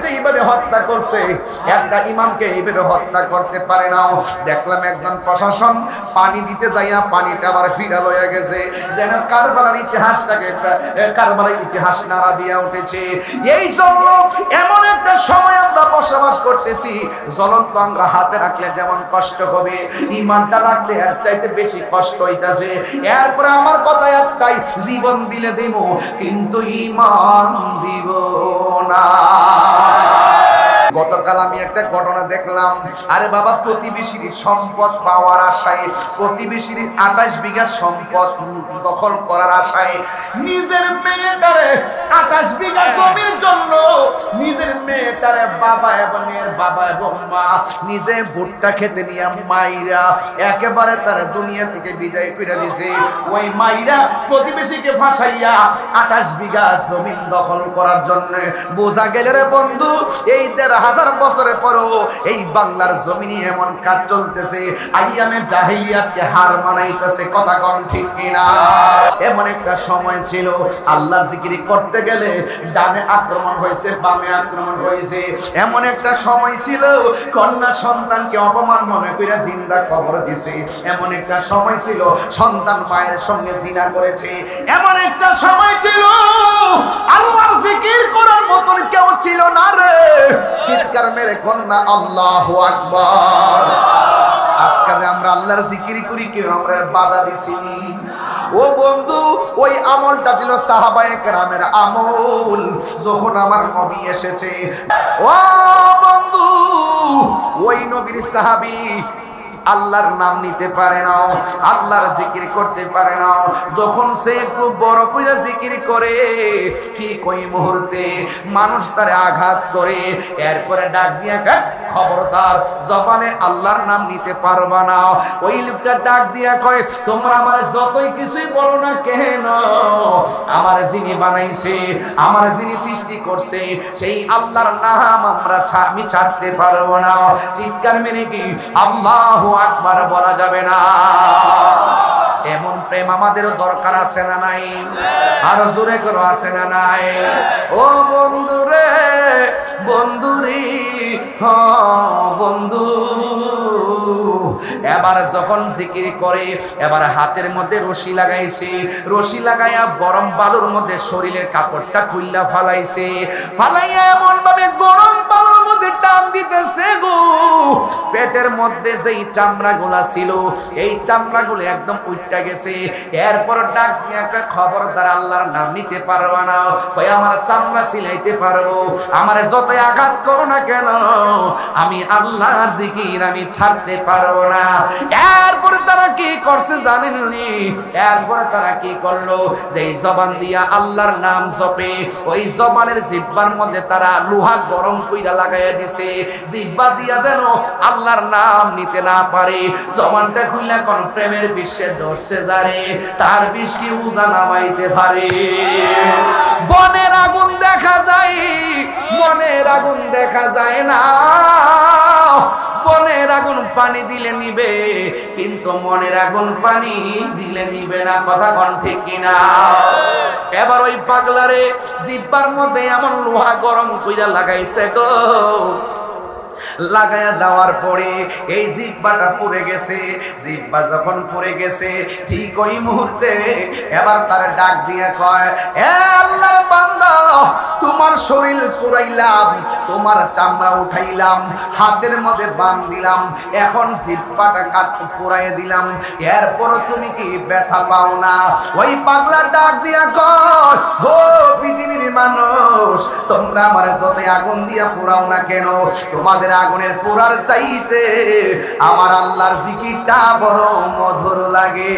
যেইভাবে হত্যা করছে, একটা ইমামকে এইভাবে হত্যা করতে পারে না। দেখলাম একজন প্রশাসন পানি দিতে যাইয়া পানিটা আবার ফিরা লইয়া গেছে, যেন কারবালার ইতিহাসটাকে কারবালার ইতিহাস নাড়া দিয়া উঠেছে। এই জন্য এমন একটা সময় আমরা বসবাস করতেছি, জ্বলন্ত আমরা হাতে রাখলে যেমন কষ্ট হবে, ইমানটা রাখতে এর চাইতে বেশি কষ্ট হইতাছে। এরপরে আমার কথা একটাই, জীবন দিলে দেব কিন্তু ইমান দিব না। গতকাল আমি একটা ঘটনা দেখলাম, আরে বাবা প্রতিবেশীর সম্পদ পাওয়ার আশায়, প্রতিবেশীর 28 বিঘা সম্পদ দখল করার আশায় নিজের মেয়েটারে 28 বিঘা জমির জন্য নিজের মেয়েটারে বাবা এবং মা নিজে ভুট্টা খেতে নিয়ে মাইরা একেবারে তার দুনিয়া থেকে বিদায় করে দিয়েছে। ওই মাইরা প্রতিবেশীকে ফাঁসাইয়া 28 বিঘা জমিন দখল করার জন্য। বোঝা গেল রে বন্ধু, এই 1000 বছরের পরও এই বাংলার জমিনে এমন কাজ চলতেছে, আইয়ামে জাহিলিয়াতকে হার মানাইতেছে। কথা কম ঠিক কিনা? এমন একটা সময় ছিল আল্লাহর জিকির করতে গেলে ডানে আক্রমণ হয়েছে, বামে আক্রমণ হয়েছে। এমন একটা সময় ছিল কন্যা সন্তানকে অপমান মনে করে জিন্দা কবর দিয়েছে। এমন একটা সময় ছিল সন্তান মায়ের সঙ্গে জিনা করেছে। এমন একটা সময় ছিল আল্লাহর জিকির করার মতন কেউ ছিল না রে। চিৎকার মেরে কন্যা আল্লাহু আকবার। আজকে যে আমরা আল্লাহর জিকির করি, কেউ আমরা বাধা দিছি? ও বন্ধু, ওই আমলটা ছিল সাহাবায়ে কেরামের আমল। যখন আমার নবী এসেছে, ও বন্ধু, ওই নবীর সাহাবী আল্লাহর নাম নিতে পারে না, আল্লাহর জিকির করতে পারে না। যখন সে একটু বড় কইরা জিকির করে, ঠিক ওই মুহূর্তে মানুষ তারে আঘাত করে। এরপরে ডাক দিয়া খবরদার, জবানে আল্লাহর নাম নিতে পারবা না। ওই লোকটা ডাক দিয়া কয়, তোমরা আমার যতই কিছুই বলো না কেন, আমার যিনি বানাইছে, আমার যিনি সৃষ্টি করছে, সেই আল্লাহর নাম আমি ছাড়তে পারবো না। চিৎকার মেরে কি আল্লাহু আকবার বলা যাবে না? এমন প্রেম আমাদেরও দরকার আছে না নাই? আরো জোরে করো, আছে না নাই? ও বন্ধুরে, বন্ধুরি, বন্ধু, এবার যখন জিকির করে, এবার হাতের মধ্যে রশি লাগাইছে, রশি লাগাইয়া গরম বালুর মধ্যে শরীরের কাপড়টা খুললা ফালাইছে, ফালাইয়া এমন ভাবে গরম বালুর মধ্যে টান দিতেছে গো, পেটের মধ্যে যেই চামড়া গুলা ছিল এই চামড়া গুলো একদম উঠটা গেছে। এরপর ডাক দিয়ে একটা খবরদার, আল্লাহর নাম নিতে পারবা না, ওই আমার চামড়া সিলাইতে পারবো, আমার যতই আঘাত করো না কেন, আমি আল্লাহর জিকির আমি ছাড়তে পারবো না। এরপরে তারা কি করছে জানেননি? এরপরে তারা কি করলো, যে জবান দিয়া আল্লাহর নাম জপে, ওই জবানের জিহ্বার মধ্যে তারা লোহা গরম কইরা লাগাইয়া দিছে, জিহ্বা দিয়া যেন আল্লাহর নাম নিতে না পারে। জবানটা খুললে কোন প্রেমের বিশ্বে ধরছে যারে, তার বিষ কি উজা নামাইতে পারে? বনের আগুন দেখা যায়, মনের আগুন দেখা যায় না। বনের আগুন পানি দিলে নিবে, কিন্তু মনের আগুন পানি দিলে নিবে না। কথা কোন ঠিক কিনা? এবার ওই পাগলারে জিহ্বার মধ্যে এমন লোহা গরম কইরা লাগাইছে গো, লাগায়া দেওয়ার পরে এই জিহ্বাটা পুড়ে গেছে। জিহ্বা যখন পুড়ে গেছে, ঠিক ওই মুহূর্তে এবার তার ডাক দিয়ে কয়, হে আল্লাহর বান্দা, তোমার শরীর পুরাইলাম, তোমার চামড়া উঠাইলাম, হাতের মধ্যে বাঁধ দিলাম, এখন জিহ্বাটা পুরাইয়ে দিলাম, এরপরও তুমি কি ব্যথা পাও না? ওই পাগলা ডাক দিয়া কয়, ও পৃথিবীর মানুষ, তোমরা আমার যতই আগুন দিয়া পুরাও না কেন, তোমাদের আগুনের পোড়ার চাইতে আমার আল্লাহর জিকিরটা বড় মধুর লাগে।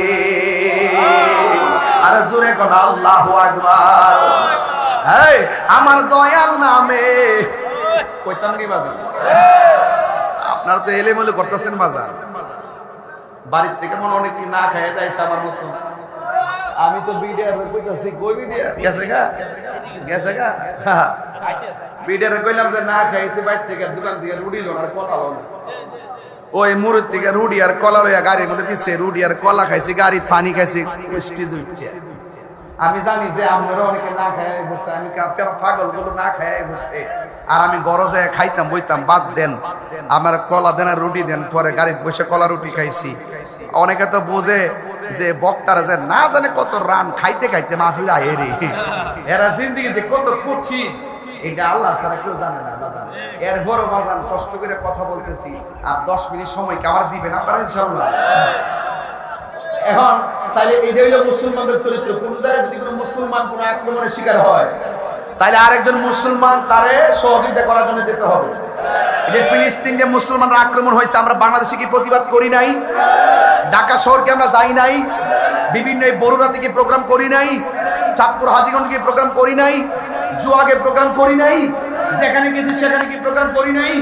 আর জোরে কোন আল্লাহু আকবার। এই আমার দয়াল নামে কইতাম কি বাজার, আপনারা তো এলেমেলে করতেছেন বাজার, বাড়ির থেকে মনে অনেক কি না খেয়ে যাইছে আমার মতো। আমি তো বিডিআর কইতাছি, কই বিডিআর গেছে গা, গেছে গা, বিডিআর কইলাম যে না খাইছি, বাইরে থেকে দোকান থেকে রুটি লো আর কলা লো, ওই মুরুদ থেকে রুটি আর কলা লইয়া গাড়ির মধ্যে দিছে, রুটি আর কলা খাইছি, গাড়ি পানি খাইছি, স্টেজ উঠছে। আমি জানি যে আপনারা অনেকে না খায় বসে, আমি পাগল গুলো না খায় বসে, আর আমি গরজে খাইতাম বইতাম, বাদ দেন আমার কলা দেন আর রুটি দেন, পরে গাড়িতে বসে কলা রুটি খাইছি। অনেকে তো বোঝে যে বক্তারা যে না জানে কত রান খাইতে খাইতে মাহফিল আয়ে রে, এরা জিন্দিগি যে কত কঠিন এটা আল্লাহ ছাড়া কেউ জানে না বাজান। এরপরও বাজান কষ্ট করে কথা বলতেছি, আর 10 মিনিট সময় কি আমার দিবেন আপনারা ইনশাআল্লাহ? এখন তাহলে এটা হইলো মুসলমানদের চরিত্র। কোন জায়গায় যদি কোনো মুসলমান কোনো আক্রমণের শিকার হয়, তাহলে আরেকজন মুসলমান তারে সহযোগিতা করার জন্য যেতে হবে। যে ফিলিস্তিন যে মুসলমানরা আক্রমণ হয়েছে, আমরা বাংলাদেশে কি প্রতিবাদ করি নাই? ঢাকা শহরকে আমরা যাই নাই? বিভিন্ন এই বরুড়াতে কি প্রোগ্রাম করি নাই? চাঁদপুর হাজীগঞ্জ কি প্রোগ্রাম করি নাই? জুয়াগে প্রোগ্রাম করি নাই? যেখানে গেছি সেখানে কি প্রোগ্রাম করি নাই?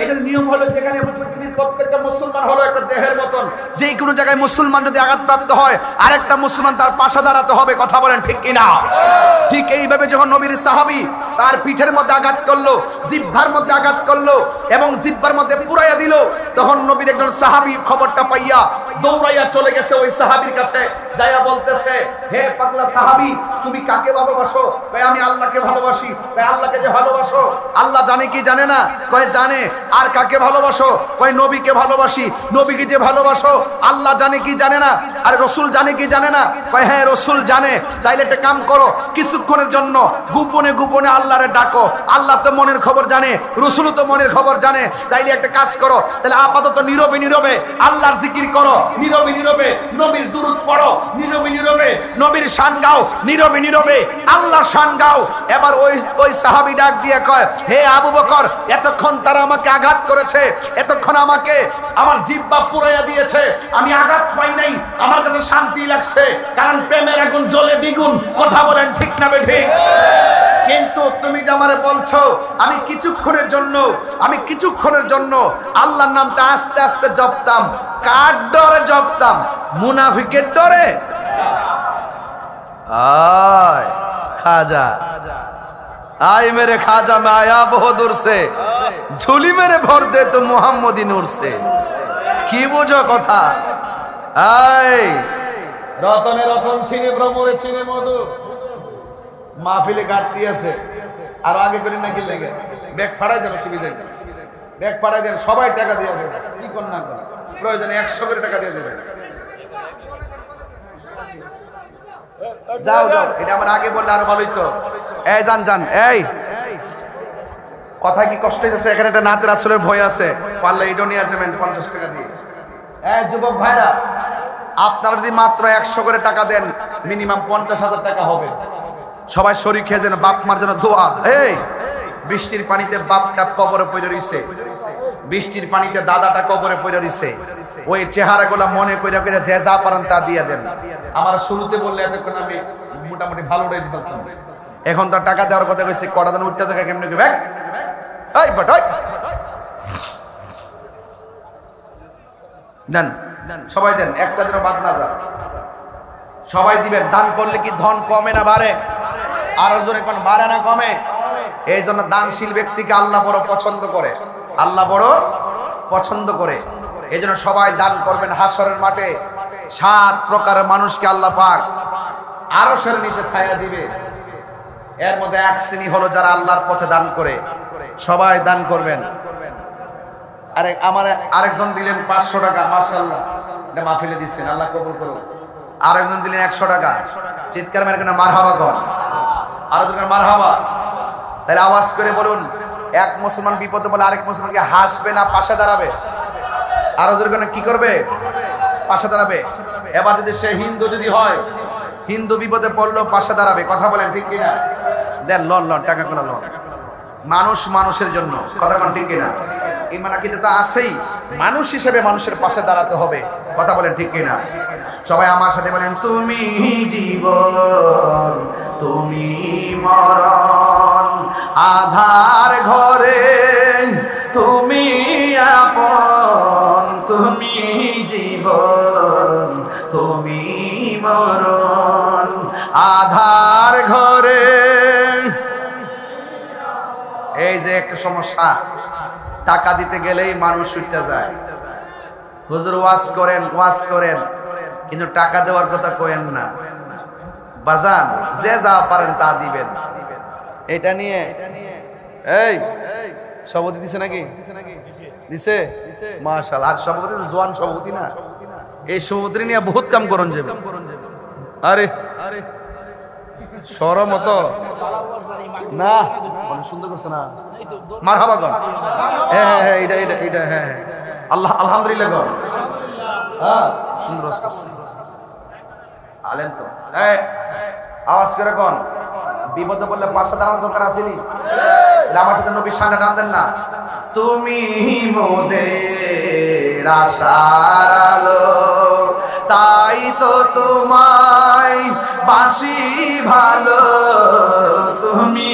এটার নিয়ম হলো যেখানে পৃথিবীর প্রত্যেকটা মুসলমান হলো একটা দেহের মতন, যে কোনো জায়গায় মুসলমান যদি আঘাতপ্রাপ্ত হয় আরেকটা মুসলমান তার পাশে দাঁড়াতে হবে। কথা বলেন ঠিক কিনা? ঠিক এইভাবে যখন নবীর সাহাবী তার পিঠের মধ্যে আঘাত করলো, জিহ্বার মধ্যে আঘাত করলো এবং জিহ্বার মধ্যে পুরাইয়া দিল, তখন নবীর একজন সাহাবী খবরটা পাইয়া দৌড়াইয়া চলে গেছে ওই সাহাবীর কাছে, যাইয়া বলতেছে, হে পাগলা সাহাবী, তুমি কাকে ভালোবাসো? কয় আমি আল্লাহকে ভালোবাসি। কয় আল্লাহকে যে ভালোবাসো, আল্লাহ জানে কি জানে না? কয় জানে। আর কাকে ভালোবাসো? কয় নবীকে ভালোবাসি। নবীকে যে ভালোবাসো আল্লাহ জানে কি জানে না? আর রাসূল জানে কি জানে না? কয় হ্যাঁ রাসূল জানে। তাইলে একটা কাম করো, কিছুক্ষণের জন্য গোপনে গোপনে আল্লাহরে ডাকো। আল্লাহ তো মনের খবর জানে, রাসূল তো মনের খবর জানে। তাইলে একটা কাজ করো, তাহলে আপাতত নীরবে নীরবে আল্লাহর জিকির করো, নীরবে নীরবে নবীর দুরূদ পড়ো, নীরবে নীরবে নবীর শান গাও, নীরবে নীরবে আল্লাহর শান গাও। এবার ওই সাহাবী ডাক দিয়ে কয়, হে আবু বকর, এতক্ষণ তারা আমাকে আঘাত করেছে, এতক্ষণ আমাকে আমার জিহ্বা পুরাইয়া দিয়েছে, আমি আঘাত পাই নাই, আমার কাছে শান্তি লাগছে, কারণ প্রেমের আগুন জ্বলে দ্বিগুণ। কথা বলেন ঠিক না বেঠিক? কিন্তু তুমি যে আমারে বলছো আমি কিছুক্ষণের জন্য আল্লাহর নামটা আস্তে আস্তে জপতাম, কার ডরে জপতাম? মুনাফিকের ডরে? আয় খাজা, आय मेरे खाजा में आया बहुत दूर से, झोली मेरे भर दे तो मोहम्मदी नूर से। की बुझो कथा? आय रतने रतन छिने भ्रमरे छिने मधु মাহফিলে গাড়তি আছে, আর আগে করে নাকি লেগে ব্যাগ ফাড়াই দেন, অসুবিধা নেই, ব্যাগ ফাড়াই দেন, সবাই টাকা দিয়ে দেবে, কি কোন না কোন প্রয়োজনে 100 করে টাকা দিয়ে দেবে। যাও যাও, এটা আমার আগে বললে আরো ভালোই তো। এই জান জান, এই কথা কি কষ্ট হইতেছে? এখানে একটা নাতে রাসূলের ভয় আছে, পারলে এটা নিয়ে যাবেন 50 টাকা দিয়ে। এই যুবক ভাইরা, আপনারা যদি মাত্র 100 করে টাকা দেন, মিনিমাম 50,000 টাকা হবে। সবাই শরীক হয়ে যেন বাপ মার জন্য দোয়া। এই বৃষ্টির পানিতে বাপটা কবরে পড়ে রইছে, বৃষ্টির পানিতে দাদাটা কবরে পড়ে রইছে, ওই চেহারাগুলো মনে কইরা কইরা যে যা পারেন তা দিয়ে দেন। আমার শুরুতে বললে এতক্ষণ আমি মোটামুটি ভালো উঠাই দিতাম, এখন তো টাকা দেওয়ার কথা কইছে, কটা দিন উঠতে থাকে কেমনে ব্যাগ। এই বট ওই দেন, সবাই দেন, একটা দিনও বাদ না যায়, সবাই দিবেন। দান করলে কি ধন কমে না বাড়ে? আরো জোরে কোন বাড়ে না কমে? এই জন্য দানশীল ব্যক্তিকে আল্লাহ বড় পছন্দ করে, আল্লাহ বড় পছন্দ করে। এই জন্য সবাই দান করবেন। হাসরের মাঠে 7 প্রকারের মানুষকে আল্লাহ পাক আরশের নিচে ছায়া দিবে। এর মধ্যে এক শ্রেণী হলো যারা আল্লাহর পথে দান করে। সবাই দান করবেন। আমার আরেকজন দিলেন 500 টাকা, মাশাআল্লাহ, এটা মাহফিলে দিচ্ছেন, আল্লাহ কবুল করুন। আরেকজন দিলেন 100 টাকা, চিৎকার মেরে কেন মারহাবা কর, আরেকজন মারহাবা। তাহলে আওয়াজ করে বলুন, এক মুসলমান বিপদে বলে আরেক মুসলমানকে হাসবে না পাশে দাঁড়াবে? আরো জোরে কেন কি করবে? পাশে দাঁড়াবে। এবার যদি সে হিন্দু যদি হয়, হিন্দু বিপদে পড়লো পাশে দাঁড়াবে। কথা বলেন ঠিক কিনা? দেন লন লন টাকা কোন লন, মানুষ মানুষের জন্য। কথা কোন ঠিক কিনা? ইমান আকীদা তো আছেই, মানুষ হিসেবে মানুষের পাশে দাঁড়াতে হবে। কথা বলেন ঠিক কিনা? সবাই আমার সাথে বলেন, তুমি জীবন তুমি মরণ, আধার ঘরে তুমি আপন, তুমি জীবন তুমি মরণ, আধার ঘরে। এই যে একটা সমস্যা, টাকা দিতে গেলেই মানুষ উঠতে যায়। হুজুর ওয়াজ করেন, ওয়াজ করেন, কিন্তু টাকা দেওয়ার কথা কইেন না। বাজান যে যা পারেন তা দিবেন। এটা নিয়ে এই সভাপতি দিছে নাকি? দিছে মাশাআল্লাহ। আর সভাপতি জোয়ান সভাপতি না, এই সভাপতি নিয়ে বহুত কাম করন যাবে। আরে শরম তো না, অনেক সুন্দর করছে না, মারহাবা গণ। হ্যাঁ হ্যাঁ এটা এটা এটা হ্যাঁ আল্লাহ আলহামদুলিল্লাহ গণ। হ্যাঁ সুন্দর করছে আলেন তো। এই আওয়াজ করে কোন বিপদে বললে পাশে দাঁড়ানোর দরকার আসেনি? আমার সাথে নবীর সামনে টানতেন না, তুমি মোদের আশার আলো, তাই তো তোমায় বাসি ভালো, তুমি